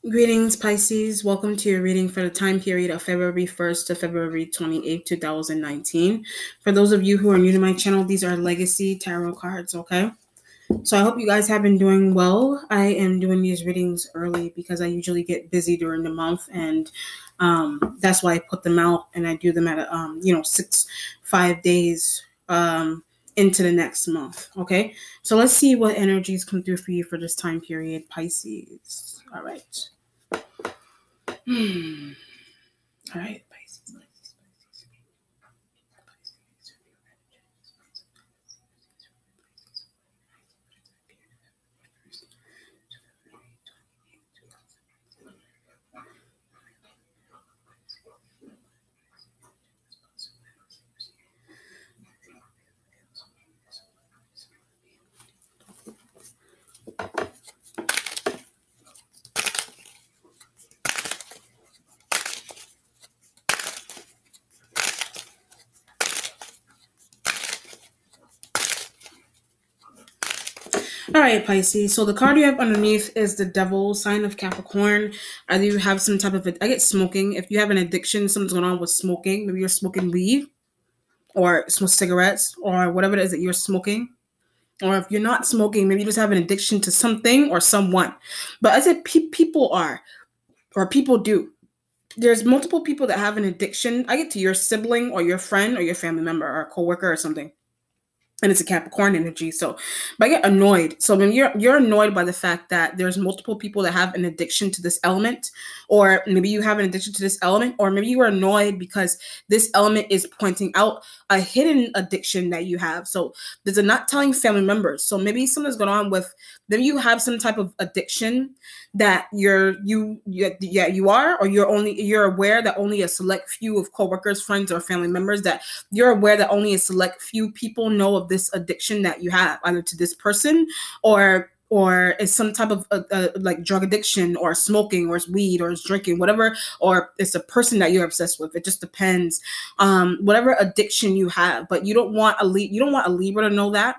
Greetings, Pisces. Welcome to your reading for the time period of February 1st to February 28th, 2019. For those of you who are new to my channel, these are legacy tarot cards, okay? So I hope you guys have been doing well. I am doing these readings early because I usually get busy during the month, and that's why I put them out, and I do them at 5 days into the next month, okay? So let's see what energies come through for you for this time period, Pisces. All right. All right, Pisces. All right, Pisces. So the card you have underneath is the Devil, sign of Capricorn. Either you have some type of, I get smoking. If you have an addiction, something's going on with smoking. Maybe you're smoking weed or smoke cigarettes or whatever it is that you're smoking. Or if you're not smoking, maybe you just have an addiction to something or someone. But I said people are, or people do. There's multiple people that have an addiction. I get to your sibling or your friend or your family member or a coworker or something. And it's a Capricorn energy. So, but I get annoyed. So when you're annoyed by the fact that there's multiple people that have an addiction to this element, or maybe you have an addiction to this element, or maybe you are annoyed because this element is pointing out a hidden addiction that you have. So there's a not telling family members. So maybe something's going on with, maybe you have some type of addiction that you are, or you're aware that only a select few of coworkers, friends, or family members, that you're aware that only a select few people know of this addiction that you have, either to this person or it's some type of like drug addiction or smoking or it's weed or it's drinking, whatever, or it's a person that you're obsessed with. It just depends. Whatever addiction you have, but you don't want a Libra to know that.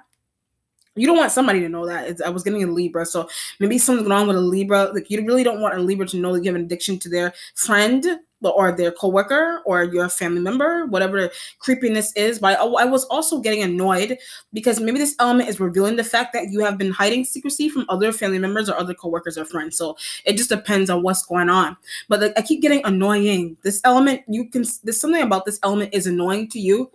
You don't want somebody to know that. I was getting a Libra, so maybe something's going on with a Libra. Like, you really don't want a Libra to know that you have an addiction to their friend or their coworker or your family member, whatever the creepiness is. But I was also getting annoyed because maybe this element is revealing the fact that you have been hiding secrecy from other family members or other coworkers or friends. So it just depends on what's going on. But like, I keep getting annoying. This element, there's something about this element is annoying to you,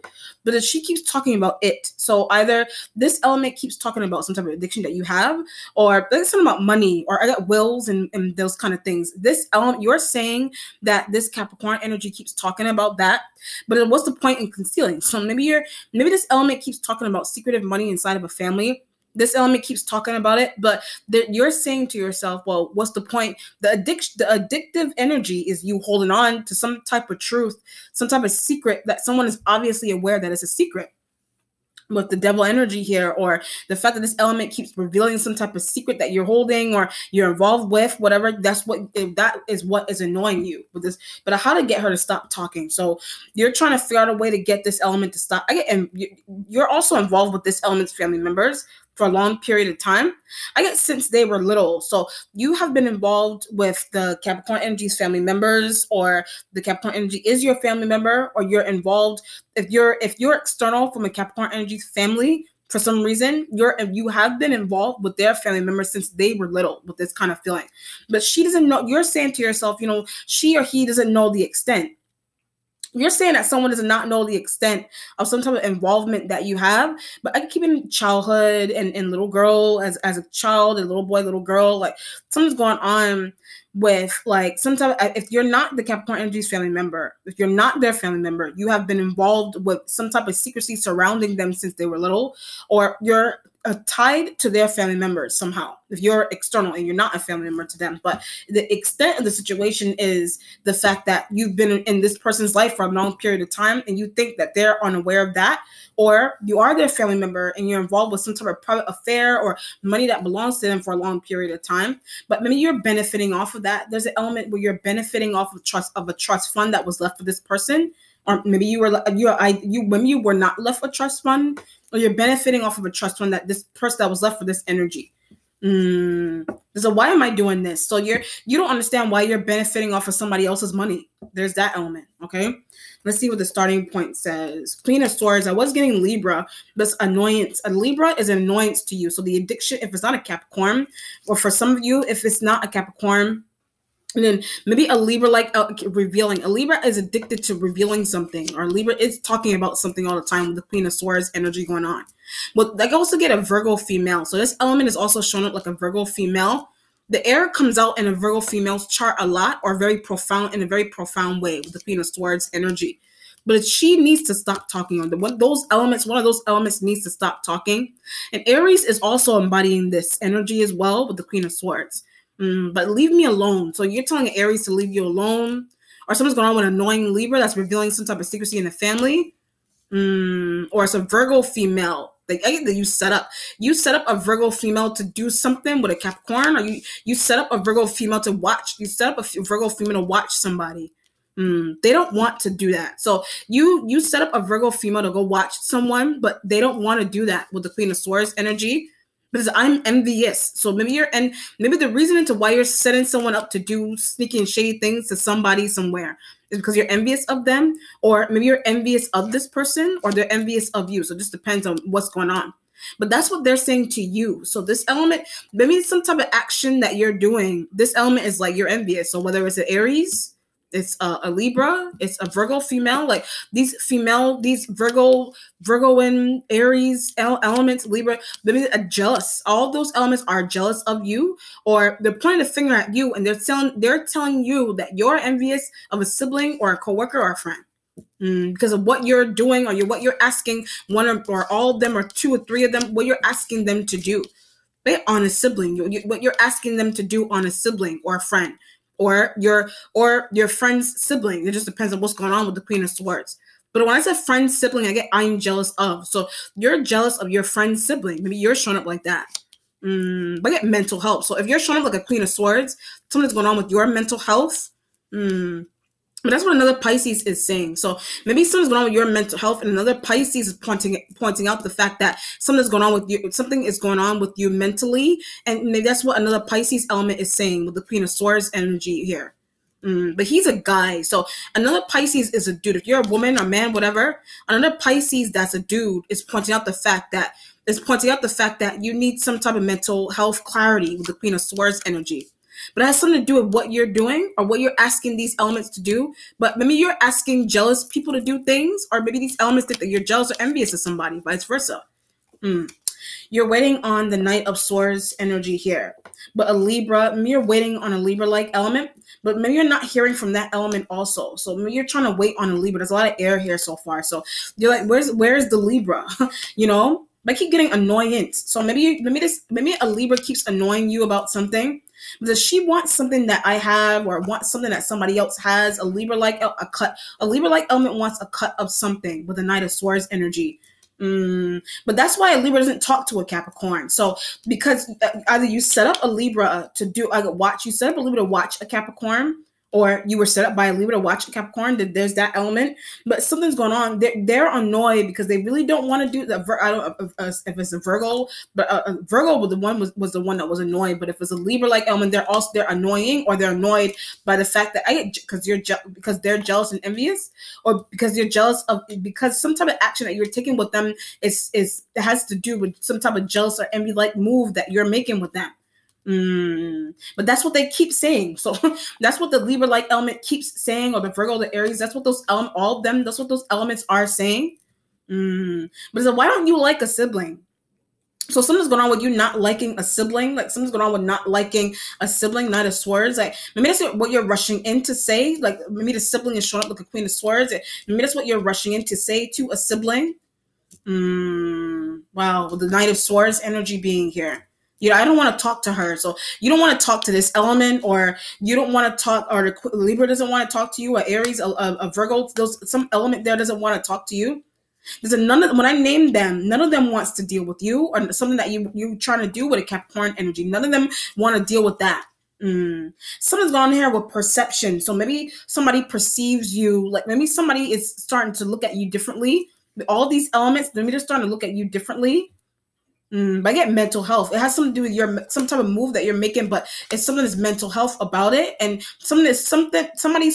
but she keeps talking about it. So either this element keeps talking about some type of addiction that you have, or there's something about money, or I got wills and those kind of things. This element, you're saying that this Capricorn energy keeps talking about that, but what's the point in concealing? So maybe this element keeps talking about secretive money inside of a family. This element keeps talking about it, but you're saying to yourself, well, what's the point? The addictive energy is you holding on to some type of truth, some type of secret that someone is obviously aware that it's a secret. With the Devil energy here, or the fact that this element keeps revealing some type of secret that you're holding or you're involved with, whatever, that is what is annoying you with this. But how to get her to stop talking. So you're trying to figure out a way to get this element to stop. And you're also involved with this element's family members for a long period of time. I get since they were little. So you have been involved with the Capricorn energy's family members, or the Capricorn energy is your family member, or you're involved. If you're external from a Capricorn energy's family, for some reason, you have been involved with their family members since they were little with this kind of feeling. But she doesn't know. You're saying to yourself, she or he doesn't know the extent. You're saying that someone does not know the extent of some type of involvement that you have. But I can keep in childhood and little girl as a child, a little boy, little girl, like something's going on with like sometimes if you're not the Capricorn energy's family member, if you're not their family member, you have been involved with some type of secrecy surrounding them since they were little, or you're tied to their family members somehow. If you're external and you're not a family member to them, but the extent of the situation is the fact that you've been in this person's life for a long period of time, and you think that they're unaware of that, or you are their family member and you're involved with some type of private affair or money that belongs to them for a long period of time. But maybe you're benefiting off of that. There's an element where you're benefiting off of a trust fund that was left for this person, or maybe you were not left a trust fund, or you're benefiting off of a trust fund that this person that was left for this energy. Mm. So why am I doing this? So you don't understand why you're benefiting off of somebody else's money. There's that element. Okay. Let's see what the starting point says. Queen of Swords. I was getting Libra, but it's annoyance. A Libra is an annoyance to you. So the addiction, if it's not a Capricorn, or for some of you, if it's not a Capricorn, and then maybe a Libra like revealing. A Libra is addicted to revealing something, or Libra is talking about something all the time with the Queen of Swords energy going on. But I also get a Virgo female. So this element is also shown up like a Virgo female. The air comes out in a Virgo female's chart a lot, or very profound, in a very profound way with the Queen of Swords energy. But she needs to stop talking on one of those elements needs to stop talking. And Aries is also embodying this energy as well with the Queen of Swords. But leave me alone. So you're telling Aries to leave you alone, or something's going on with an annoying Libra that's revealing some type of secrecy in the family, or it's a Virgo female. Like that you set up. You set up a Virgo female to do something with a Capricorn, or you set up a Virgo female to watch. You set up a Virgo female to watch somebody. They don't want to do that. So you set up a Virgo female to go watch someone, but they don't want to do that with the Queen of Swords energy. Because I'm envious. So maybe the reason into why you're setting someone up to do sneaky and shady things to somebody somewhere is because you're envious of them, or maybe you're envious of this person, or they're envious of you. So it just depends on what's going on. But that's what they're saying to you. So this element, maybe some type of action that you're doing, this element is like you're envious. So whether it's an Aries, it's a Libra, it's a Virgo female, like these Virgo and Aries elements, Libra, maybe are jealous. All those elements are jealous of you, or they're pointing a finger at you, and they're telling you that you're envious of a sibling or a coworker or a friend. Because of what you're doing, or what you're asking one or all of them, or two or three of them, what you're asking them to do. They're on a sibling. What you're asking them to do on a sibling or a friend, or your friend's sibling. It just depends on what's going on with the Queen of Swords. But when I say friend sibling, I'm jealous of. So you're jealous of your friend's sibling. Maybe you're showing up like that. But I get mental health. So if you're showing up like a Queen of Swords, something's going on with your mental health. But that's what another Pisces is saying. So maybe something's going on with your mental health, and another Pisces is pointing out the fact that something is going on with you mentally, and maybe that's what another Pisces element is saying with the Queen of Swords energy here. But he's a guy. So another Pisces is a dude. If you're a woman or man, whatever, another Pisces that's a dude is pointing out the fact that you need some type of mental health clarity with the Queen of Swords energy. But it has something to do with what you're doing, or what you're asking these elements to do. But maybe you're asking jealous people to do things, or maybe these elements think that you're jealous or envious of somebody, vice versa. You're waiting on the Knight of Swords energy here. But a Libra, maybe you're waiting on a Libra-like element, but maybe you're not hearing from that element also. So maybe you're trying to wait on a Libra. There's a lot of air here so far. So you're like, where's the Libra? But I keep getting annoyance. So maybe a Libra keeps annoying you about something. Does she want something that I have, or wants something that somebody else has? A Libra-like element wants a cut of something with the Knight of Swords energy. But that's why a Libra doesn't talk to a Capricorn. So because either you set up a Libra you set up a Libra to watch a Capricorn, or you were set up by a Libra to watch a Capricorn. There's that element, but something's going on. They're annoyed because they really don't want to do that. I don't know if it's a Virgo, but Virgo was the one that was annoyed. But if it's a Libra-like element, they're annoying, or they're annoyed by the fact that because they're jealous and envious, or because you're jealous because some type of action that you're taking with them it has to do with some type of jealous or envy-like move that you're making with them. But that's what they keep saying. So that's what the Libra-like element keeps saying, or the Virgo, the Aries. That's what those all of them. That's what those elements are saying. But so why don't you like a sibling? So something's going on with you not liking a sibling. Like something's going on with not liking a sibling, Knight of Swords. Like maybe that's what you're rushing in to say. Like maybe the sibling is showing up like a Queen of Swords. Maybe that's what you're rushing in to say to a sibling. Wow, with the Knight of Swords energy being here. I don't want to talk to her. So you don't want to talk to this element, or you don't want to talk, or the Libra doesn't want to talk to you, or Aries, a Virgo, some element there doesn't want to talk to you. When I named them, none of them wants to deal with you, or something that you trying to do with a Capricorn energy. None of them want to deal with that. Something's going on here with perception. So maybe somebody perceives you, like maybe somebody is starting to look at you differently. All these elements, maybe they're starting to look at you differently. But I get mental health. It has something to do with some type of move that you're making, but it's something that's mental health about it, and somebody's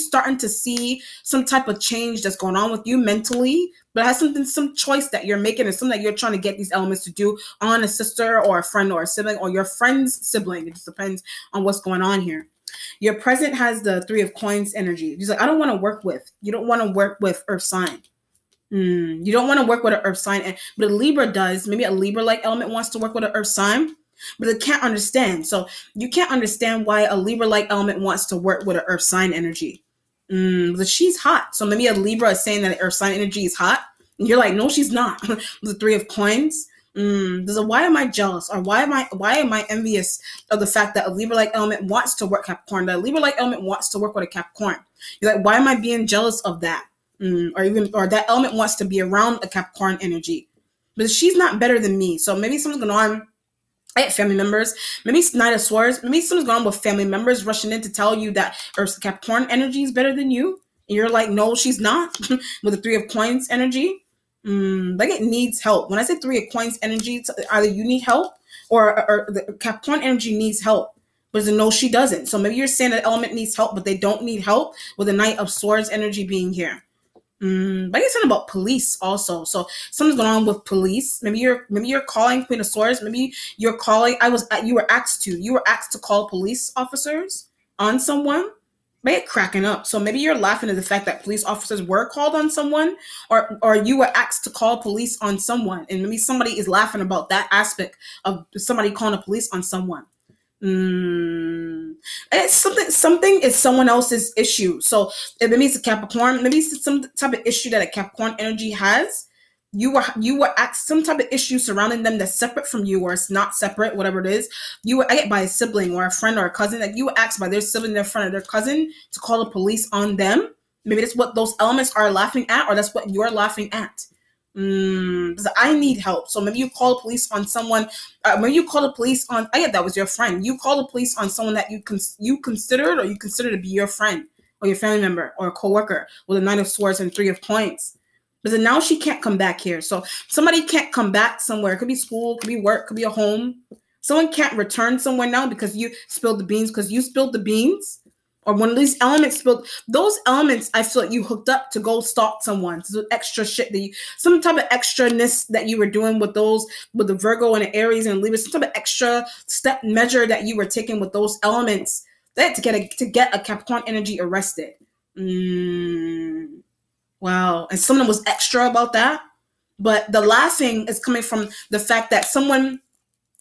starting to see some type of change that's going on with you mentally. But it has some choice that you're making, and something that you're trying to get these elements to do on a sister or a friend or a sibling or your friend's sibling. It just depends on what's going on here. Your present has the Three of Coins energy. He's like, I don't want to work with. You don't want to work with Earth sign. You don't want to work with an earth sign, but a Libra does. Maybe a Libra-like element wants to work with an earth sign, but it can't understand. So you can't understand why a Libra-like element wants to work with an earth sign energy. But she's hot. So maybe a Libra is saying that earth sign energy is hot. And you're like, no, she's not. The Three of Coins. Why am I jealous, or why am I envious of the fact that a Libra-like element wants to work Capricorn? That a Libra-like element wants to work with a Capricorn. You're like, why am I being jealous of that? Or that element wants to be around a Capricorn energy, but she's not better than me. So maybe something's going on. I have family members. Maybe it's Knight of Swords. Maybe something's going on with family members rushing in to tell you that Earth's Capricorn energy is better than you, and you're like, no, she's not. With the Three of Coins energy, like it needs help. When I say Three of Coins energy, either you need help or the Capricorn energy needs help. But no, she doesn't. So maybe you're saying that element needs help, but they don't need help with the Knight of Swords energy being here. But I get something about police also. So something's going on with police. Maybe you're calling Queen of Swords. Maybe you're calling. You were asked to call police officers on someone. Maybe cracking up. So maybe you're laughing at the fact that police officers were called on someone, or you were asked to call police on someone, and maybe somebody is laughing about that aspect of somebody calling the police on someone. It's something is someone else's issue. So maybe it's a Capricorn, maybe it's some type of issue that a Capricorn energy has. You were asked some type of issue surrounding them that's separate from you, or it's not separate, whatever it is. I get by a sibling or a friend or a cousin, that you were asked by their sibling, their friend, or their cousin to call the police on them. Maybe that's what those elements are laughing at, or that's what you're laughing at. I need help. So maybe you call the police on someone. Maybe you call the police on. I get that was your friend. You call the police on someone that you consider to be your friend or your family member or a coworker with a Nine of Swords and Three of Coins. But then now she can't come back here. So somebody can't come back somewhere. It could be school, could be work, could be a home. Someone can't return somewhere now because you spilled the beans. Because you spilled the beans. Or one of these elements spilled. Those elements, I feel like you hooked up to go stalk someone. So extra shit some type of extraness that you were doing with the Virgo and the Aries and Libra, some type of extra step measure that you were taking with those elements that to get a Capricorn energy arrested. Wow. And someone was extra about that. But the laughing is coming from the fact that someone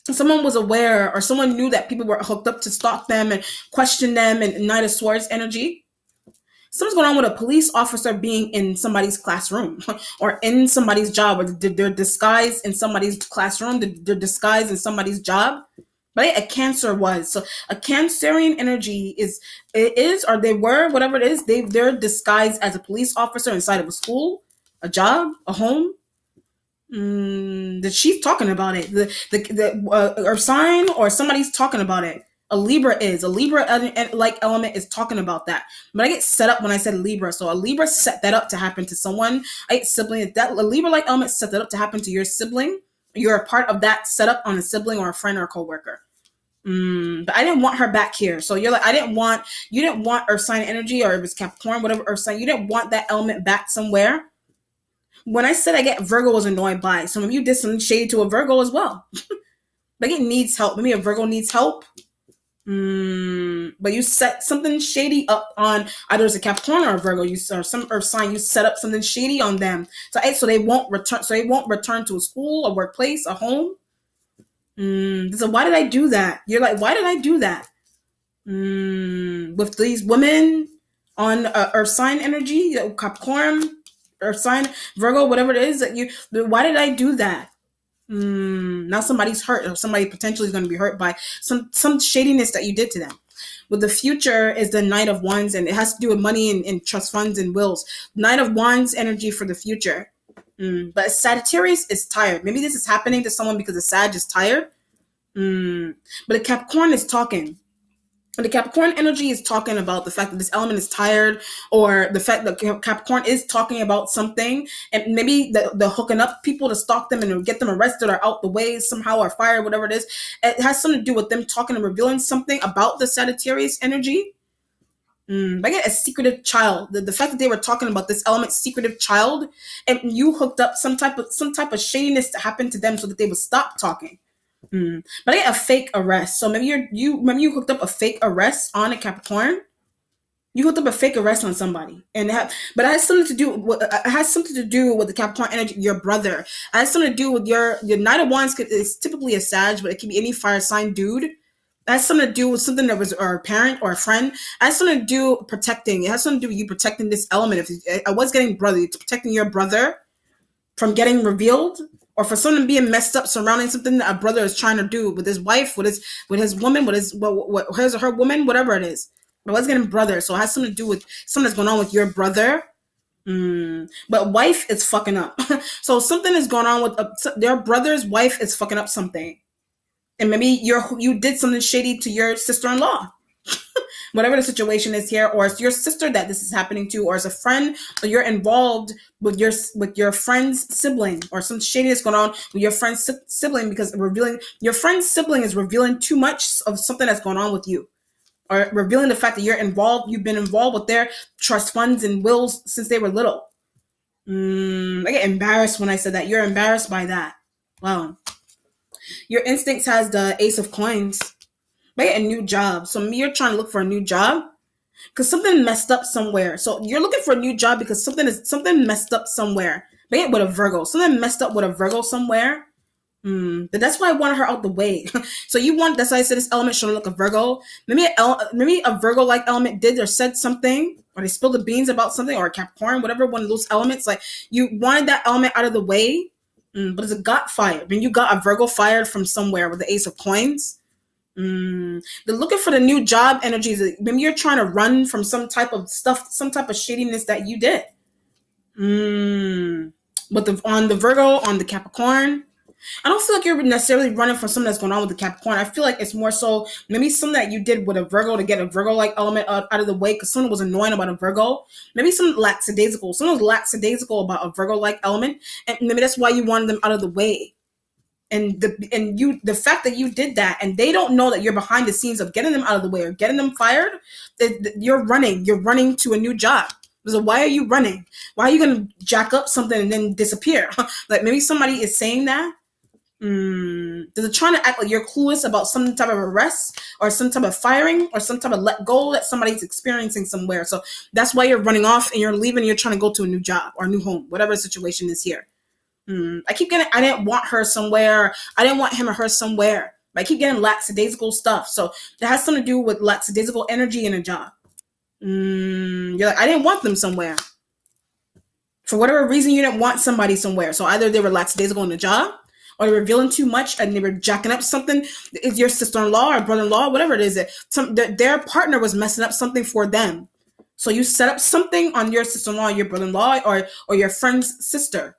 was aware, or someone knew that people were hooked up to stalk them and question them, and Knight of Swords energy. Something's going on with a police officer being in somebody's classroom or in somebody's job, or they're disguised in somebody's classroom, they're disguised in somebody's job. But a Cancer was. So a Cancerian energy or they were, whatever it is, they're disguised as a police officer inside of a school, a job, a home. That she's talking about it. Or sign, or somebody's talking about it. A Libra like element is talking about that. But I get set up when I said Libra. So a Libra set that up to happen to someone. I get sibling. That a Libra like element set that up to happen to your sibling. You're a part of that setup on a sibling or a friend or a coworker. But I didn't want her back here. So you're like, you didn't want Earth sign energy, or if it's Capricorn, whatever Earth sign, you didn't want that element back somewhere. When I said I get Virgo was annoyed by, some of you did some shade to a Virgo as well. Like it needs help. Maybe a Virgo needs help. But you set something shady up on either it's a Capricorn or a Virgo. Or some Earth sign. You set up something shady on them, so they won't return. So they won't return to a school, a workplace, a home. So why did I do that? You're like, why did I do that? With these women on Earth sign energy, Capricorn, Earth sign, Virgo, whatever it is why did I do that? Now somebody's hurt, or somebody potentially is going to be hurt by some shadiness that you did to them. With the future is the Knight of Wands, and it has to do with money and trust funds and wills. Knight of Wands energy for the future. But Sagittarius is tired. Maybe this is happening to someone because the Sag is tired. But a Capricorn is talking. And the Capricorn energy is talking about the fact that this element is tired, or the fact that Capricorn is talking about something, and maybe the hooking up people to stalk them and get them arrested or out the way somehow or fired, whatever it is. It has something to do with them talking and revealing something about the Sagittarius energy. I get a secretive child. The fact that they were talking about this element, secretive child, and you hooked up some type of shadiness to happen to them so that they would stop talking. But I get a fake arrest. So maybe you hooked up a fake arrest on a Capricorn. You hooked up a fake arrest on somebody, and but it has something to do. It has something to do with the Capricorn energy. Your brother. It has something to do with your Knight of Wands. Is typically a Sag, but it can be any fire sign dude. It has something to do with something that was or a parent or a friend. It has something to do with protecting. It has something to do with you protecting this element. If I was getting brother, it's protecting your brother from getting revealed, or for someone being messed up surrounding something that a brother is trying to do with his wife, with his woman, with his or her woman, whatever it is. But what's getting brother, so it has something to do with something that's going on with your brother. But wife is fucking up. So something is going on with their brother's wife is fucking up something, and maybe you did something shady to your sister-in-law. Whatever the situation is here, or it's your sister that this is happening to, or it's a friend, or you're involved with your friend's sibling, or some shadiness going on with your friend's sibling, because your friend's sibling is revealing too much of something that's going on with you, or revealing the fact that you've been involved with their trust funds and wills since they were little. I get embarrassed when I said that. You're embarrassed by that. Wow. Your instincts has the Ace of Coins. Get a new job. So maybe you're trying to look for a new job because something messed up somewhere. So you're looking for a new job because something messed up somewhere. Get with a Virgo. Something messed up with a Virgo somewhere. But that's why I wanted her out the way. So that's why I said this element should look a Virgo. Maybe a Virgo-like element did or said something, or they spilled the beans about something, or a Capricorn, whatever one of those elements. Like you wanted that element out of the way, but it got fired. When you got a Virgo fired from somewhere with the Ace of Coins. They're looking for the new job energies. Maybe you're trying to run from some type of stuff, some type of shadiness that you did. But on the Virgo, on the Capricorn, I don't feel like you're necessarily running from something that's going on with the Capricorn. I feel like it's more so maybe something that you did with a Virgo to get a Virgo-like element out of the way because someone was annoying about a Virgo. Maybe something lackadaisical. Someone was lackadaisical about a Virgo-like element, and maybe that's why you wanted them out of the way. And the fact that you did that, and they don't know that you're behind the scenes of getting them out of the way or getting them fired, you're running to a new job. So why are you running? Why are you going to jack up something and then disappear? Like maybe somebody is saying that. They're trying to act like you're clueless about some type of arrest or some type of firing or some type of let go that somebody's experiencing somewhere. So that's why you're running off and you're leaving. You're trying to go to a new job or a new home, whatever the situation is here. I keep getting, I didn't want her somewhere. I didn't want him or her somewhere. But I keep getting lackadaisical stuff. So that has something to do with lackadaisical energy in a job. You're like, I didn't want them somewhere. For whatever reason, you didn't want somebody somewhere. So either they were lackadaisical in the job, or they were revealing too much and they were jacking up something. Is your sister-in-law or brother-in-law, whatever it is, their partner was messing up something for them. So you set up something on your sister-in-law, your brother-in-law, or your friend's sister.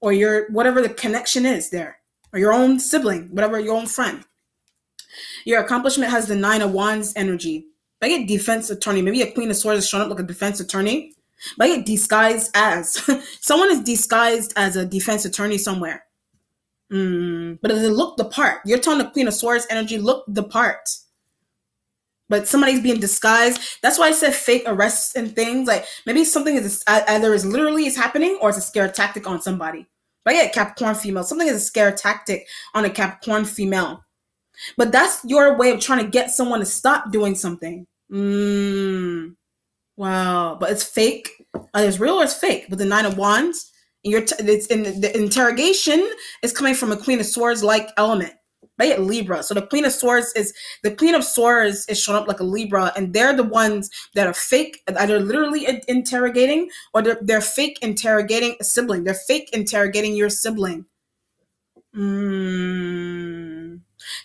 Or your whatever the connection is there, or your own sibling, whatever, your own friend. Your accomplishment has the 9 of Wands energy. I get defense attorney. Maybe a Queen of Swords is showing up like a defense attorney. But I get disguised as someone is disguised as a defense attorney somewhere. But does it look the part? You're telling the Queen of Swords energy look the part. But somebody's being disguised. That's why I said fake arrests and things. Like maybe something is either is literally is happening or it's a scare tactic on somebody. But yeah, Capricorn female. Something is a scare tactic on a Capricorn female. But that's your way of trying to get someone to stop doing something. Wow. But it's fake. It's real or it's fake. With the 9 of Wands. And it's in the interrogation is coming from a Queen of Swords like element. But yeah, Libra. So the Queen of Swords is showing up like a Libra, and they're the ones that are fake, either literally interrogating, or they're fake interrogating a sibling. They're fake interrogating your sibling.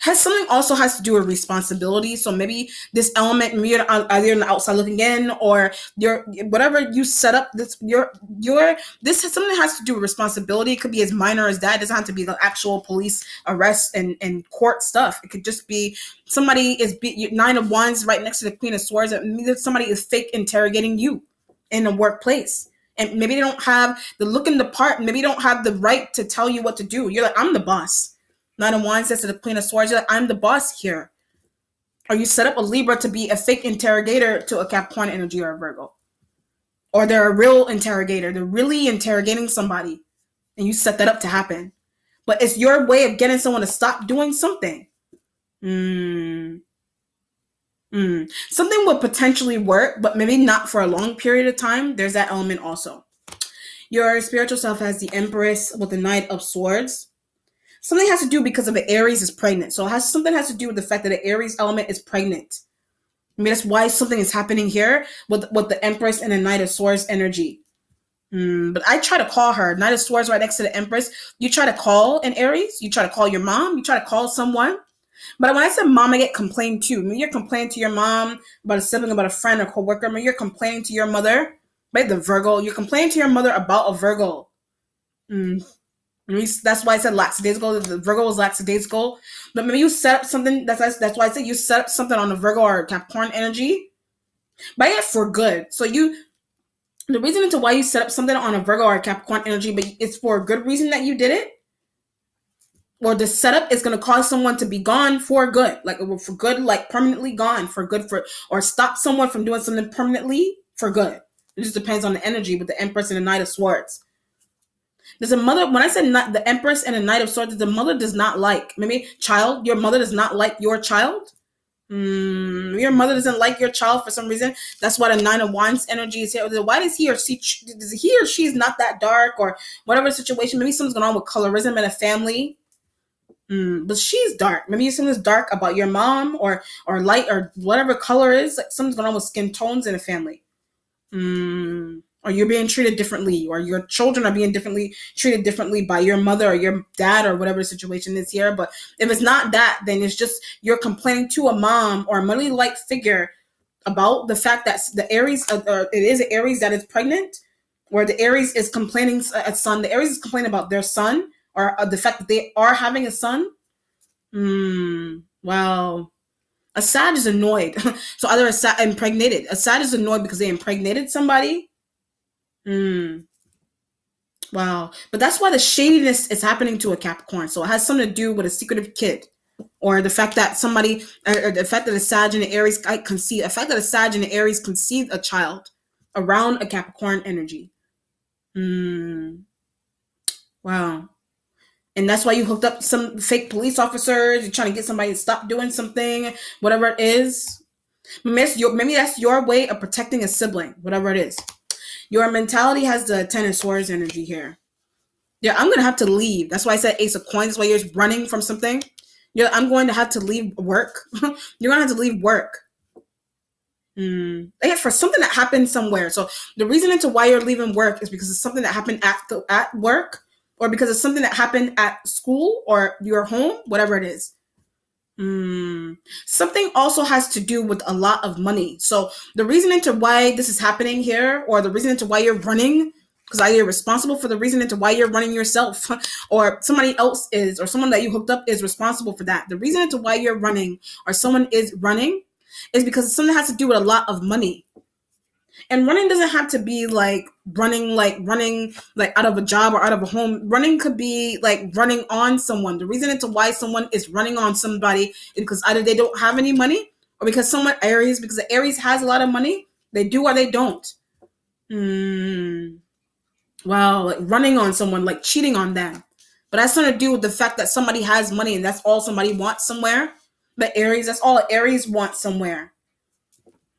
Has something also has to do with responsibility. So maybe this element, maybe you're either on the outside looking in, or your whatever you set up. This your this has something that has to do with responsibility. It could be as minor as that. It doesn't have to be the actual police arrest and court stuff. It could just be somebody is Nine of Wands right next to the Queen of Swords. Maybe somebody is fake interrogating you in a workplace. And maybe they don't have the look in the part. Maybe they don't have the right to tell you what to do. You're like, I'm the boss. Nine of Wands says to the Queen of Swords, you're like, I'm the boss here. Or you set up a Libra to be a fake interrogator to a Capricorn energy or a Virgo. Or they're a real interrogator. They're really interrogating somebody. And you set that up to happen. But it's your way of getting someone to stop doing something. Something would potentially work, but maybe not for a long period of time. There's that element also. Your spiritual self has the Empress with the Knight of Swords. Something has to do because of the Aries is pregnant. So something has to do with the fact that the Aries element is pregnant. I mean, that's why something is happening here with the Empress and the Knight of Swords energy. But I try to call her. Knight of Swords right next to the Empress. You try to call an Aries. You try to call your mom. You try to call someone. But when I said mom, I get complained too. Maybe you're complaining to your mom about a sibling, about a friend or coworker. Maybe you're complaining to your mother, right? The Virgo. You're complaining to your mother about a Virgo. That's why I said lackadaisical. The Virgo was lackadaisical. But maybe you set up something. That's why I said you set up something on a Virgo or Capricorn energy. But yeah, for good. So the reason into why you set up something on a Virgo or a Capricorn energy, but it's for a good reason that you did it. Or the setup is going to cause someone to be gone for good, like for good, like permanently gone for good, or stop someone from doing something permanently for good. It just depends on the energy with the Empress and the Knight of Swords. There's a mother, when I said the Empress and the Knight of Swords, the mother does not like, maybe child, your mother does not like your child. Your mother doesn't like your child for some reason. That's why the Nine of Wands energy is here. Why does he or she is not that dark, or whatever the situation? Maybe something's going on with colorism in a family. But she's dark. Maybe something's dark about your mom, or light, or whatever color is. Like something's going on with skin tones in a family. Or you're being treated differently, or your children are being treated differently by your mother or your dad, or whatever the situation is here. But if it's not that, then it's just you're complaining to a mom or a motherly-like figure about the fact that the Aries, it is an Aries that is pregnant, where the Aries is complaining a son. The Aries is complaining about their son, or the fact that they are having a son. Wow. A Sag is annoyed. So either impregnated. A Sag is annoyed because they impregnated somebody. Wow. But that's why the shadiness is happening to a Capricorn. So it has something to do with a secretive kid. Or the fact that somebody, or the fact that a Sag and the Aries conceived, the fact that a Sag and the Aries conceived a child around a Capricorn energy. Wow. And that's why you hooked up some fake police officers. You're trying to get somebody to stop doing something, whatever it is. Maybe that's your way of protecting a sibling, whatever it is. Your mentality has the Ten of Swords energy here. Yeah, I'm going to have to leave. That's why I said Ace of Coins. That's why you're running from something. Yeah, I'm going to have to leave work. You're going to have to leave work. For something that happened somewhere. So the reason into why you're leaving work is because it's something that happened at work, or because it's something that happened at school or your home, whatever it is. Something also has to do with a lot of money. So the reason into why this is happening here, or the reason into why you're running, because either you're responsible for the reason into why you're running yourself, or somebody else is, or someone that you hooked up is responsible for that. The reason into why you're running, or someone is running, is because it's something that has to do with a lot of money. And running doesn't have to be like running out of a job or out of a home. Running could be like running on someone. The reason into why someone is running on somebody is because either they don't have any money, or because because the Aries has a lot of money, they do or they don't. Wow, like running on someone, like cheating on them. But that's something to do with the fact that somebody has money and that's all somebody wants somewhere. The Aries, that's all Aries wants somewhere.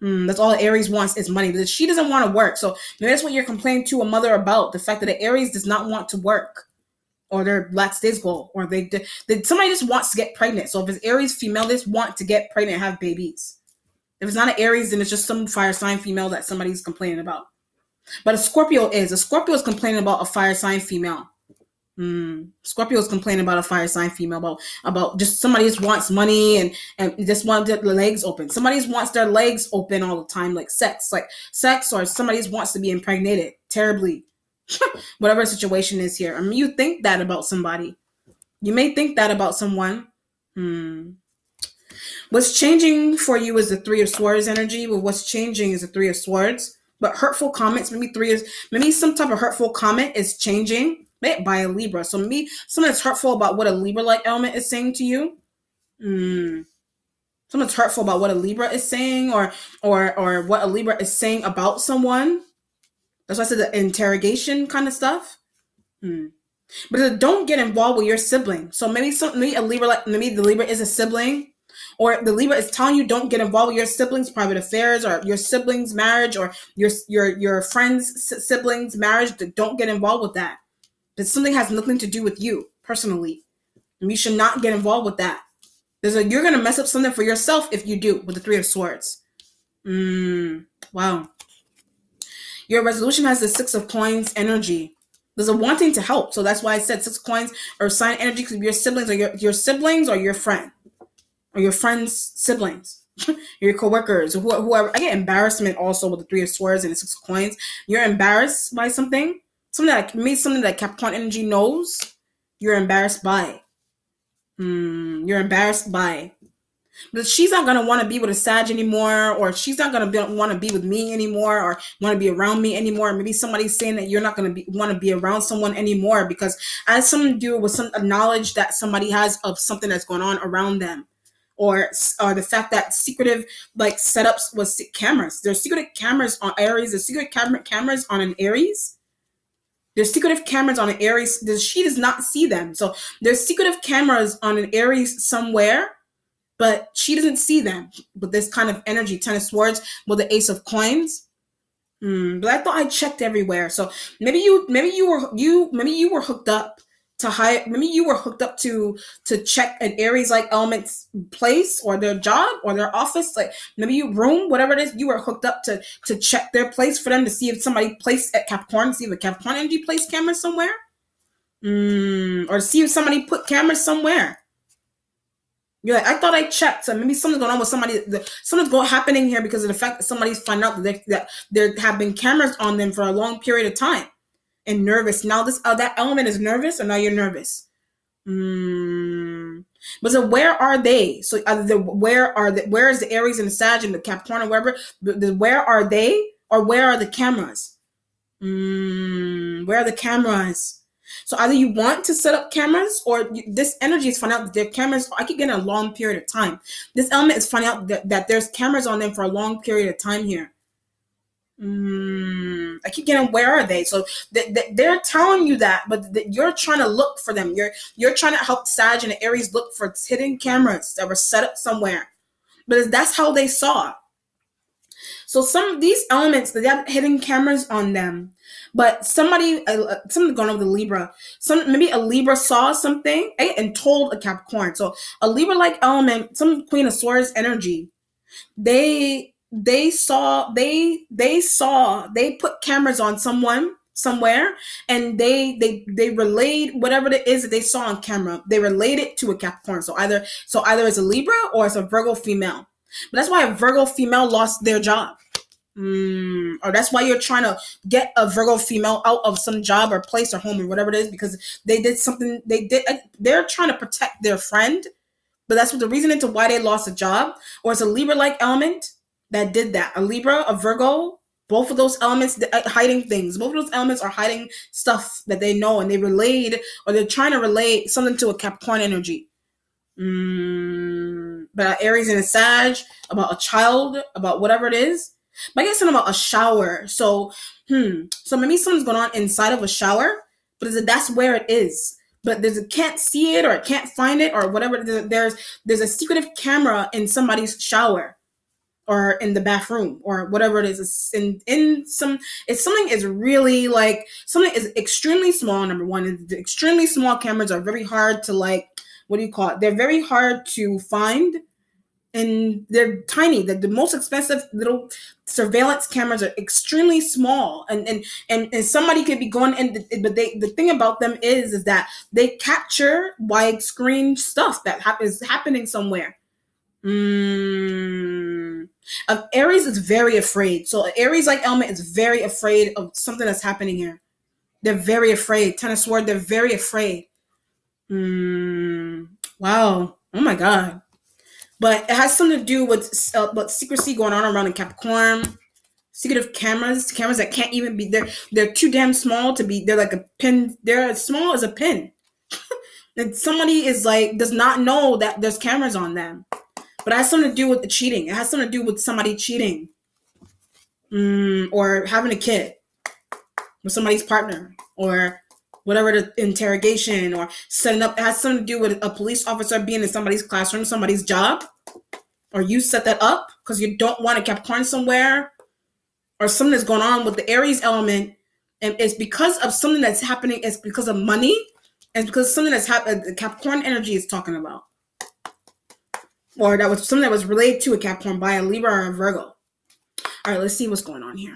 That's all Aries wants is money. But she doesn't want to work. So maybe that's what you're complaining to a mother about. The fact that the Aries does not want to work. Or they're lackadaisical. Or somebody just wants to get pregnant. So if it's Aries female, they just want to get pregnant and have babies. If it's not an Aries, then it's just some fire sign female that somebody's complaining about. But a Scorpio is complaining about a fire sign female. Scorpios complaining about a fire sign female, about just somebody just wants money and just wants their legs open. Somebody just wants their legs open all the time, like sex, or somebody just wants to be impregnated terribly. Whatever the situation is here. I mean, you think that about somebody. You may think that about someone. What's changing for you is the Three of Swords energy. Well, what's changing is the Three of Swords. But hurtful comments, maybe some type of hurtful comment is changing by a Libra. So maybe something that's hurtful about what a Libra-like element is saying to you. Something's hurtful about what a Libra is saying, or what a Libra is saying about someone. That's why I said the interrogation kind of stuff. But don't get involved with your sibling. So maybe a Libra, maybe the Libra is a sibling, or the Libra is telling you don't get involved with your siblings' private affairs, or your siblings' marriage, or your friends' siblings' marriage. Don't get involved with that. That something has nothing to do with you personally. And you should not get involved with that. You're gonna mess up something for yourself if you do with the Three of Swords. Wow. Your resolution has the Six of Coins energy. There's a wanting to help. So that's why I said Six of Coins or sign energy, because your siblings, or your siblings, or your friend, or your friend's siblings, your coworkers, or whoever. I get embarrassment also with the Three of Swords and the Six of Coins. You're embarrassed by something that Capricorn energy knows you're embarrassed by. You're embarrassed by. But she's not gonna want to be with a Sag anymore, or she's not gonna want to be with me anymore, or want to be around me anymore. Maybe somebody's saying that you're not gonna want to be around someone anymore because it has something to do with some knowledge that somebody has of something that's going on around them, or the fact that secretive setups with cameras. There's secretive cameras on Aries. There's secret cameras on an Aries. There's secretive cameras on an Aries. She does not see them. So there's secretive cameras on an Aries somewhere, but she doesn't see them with this kind of energy. Ten of Swords with the Ace of Coins. But I thought I checked everywhere. So maybe you were hooked up to hire. Maybe you were hooked up to check an Aries-like element's place, or their job, or their office. Like maybe whatever it is, you were hooked up to check their place for them to see if somebody placed at Capricorn, see if a Capricorn energy placed cameras somewhere, or see if somebody put cameras somewhere. You're like, I thought I checked. So maybe something's going on with somebody. Something's happening here because of the fact that somebody's finding out that there have been cameras on them for a long period of time, and nervous. Now that element is nervous, and now you're nervous. But so where are they? So where is the Aries and the Sag and the Capricorn or wherever? Where are they, or where are the cameras? Where are the cameras? So either you want to set up cameras, or this energy is finding out that there are cameras. I keep getting a long period of time. This element is finding out that there's cameras on them for a long period of time here. I keep getting, where are they? So they're telling you that, but you're trying to look for them. You're trying to help Sag and the Aries look for hidden cameras that were set up somewhere. But that's how they saw. So some of these elements, they have hidden cameras on them. But something going on with a Libra. Maybe a Libra saw something and told a Capricorn. So a Libra-like element, some Queen of Swords energy. They put cameras on someone somewhere, and they relayed whatever it is that they saw on camera. They relayed it to a Capricorn. So either it's a Libra or it's a Virgo female. But that's why a Virgo female lost their job. Or that's why you're trying to get a Virgo female out of some job or place or home or whatever it is, because they did something. They're trying to protect their friend, but that's what the reason into why they lost a job. Or it's a Libra-like element that did that. A Libra, a Virgo, both of those elements hiding things. Both of those elements are hiding stuff that they know, and they're trying to relay something to a Capricorn energy. But Aries and a Sag, about a child, about whatever it is. But I guess something about a shower. So maybe something's going on inside of a shower, but that's where it is. But it can't see it, or it can't find it, or whatever. There's a secretive camera in somebody's shower, or in the bathroom, or whatever it is. It's something is really something is extremely small. Number one, the extremely small cameras are very hard to what do you call it? They're very hard to find. and they're tiny. The most expensive little surveillance cameras are extremely small, and somebody could be going in, but the thing about them is that they capture widescreen stuff that is happening somewhere. Aries is very afraid. So Aries like element is very afraid of something that's happening here. They're very afraid. Ten of Swords, they're very afraid. Wow. Oh my God. But it has something to do with secrecy going on around in Capricorn. Secretive cameras that can't even be there. They're too damn small to be. They're like a pin. They're as small as a pin. And somebody is like does not know that there's cameras on them. But it has something to do with the cheating. It has something to do with somebody cheating, or having a kid with somebody's partner, or whatever the interrogation, or setting up. It has something to do with a police officer being in somebody's classroom, somebody's job, or you set that up because you don't want a Capricorn somewhere, or something that's going on with the Aries element, and it's because of something that's happening. It's because of money, and it's because of something that's happened. The Capricorn energy is talking about, or that was something that was related to a Capricorn by a Libra or a Virgo. All right, let's see what's going on here.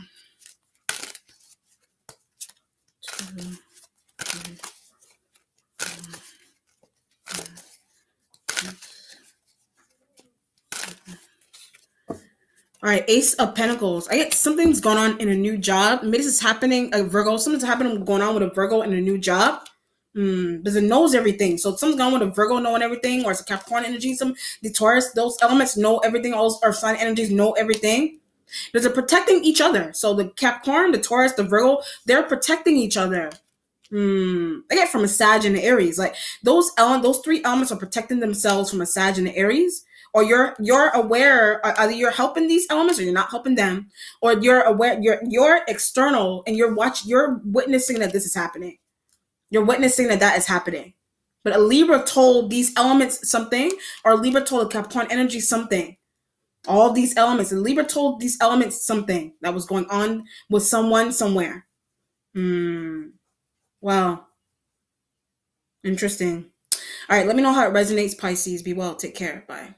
All right, Ace of Pentacles. I get something's going on in a new job. Maybe this is happening, a Virgo. Something's happening going on with a Virgo in a new job. Because it knows everything. So something's going on with a Virgo knowing everything, or it's a Capricorn energy. The Taurus, those elements know everything. All those earth sign energies know everything. They're protecting each other. So the Capricorn, the Taurus, the Virgo, they're protecting each other. I get from a Sag and the Aries. Like those three elements are protecting themselves from a Sag and the Aries. Or you're aware, either you're helping these elements or you're not helping them, or you're aware, you're external and you're witnessing that this is happening. You're witnessing that is happening. But a Libra told these elements something, or a Libra told a Capricorn energy something. All these elements, and Libra told these elements something that was going on with someone somewhere. Wow. Interesting. All right, let me know how it resonates, Pisces. Be well. Take care. Bye.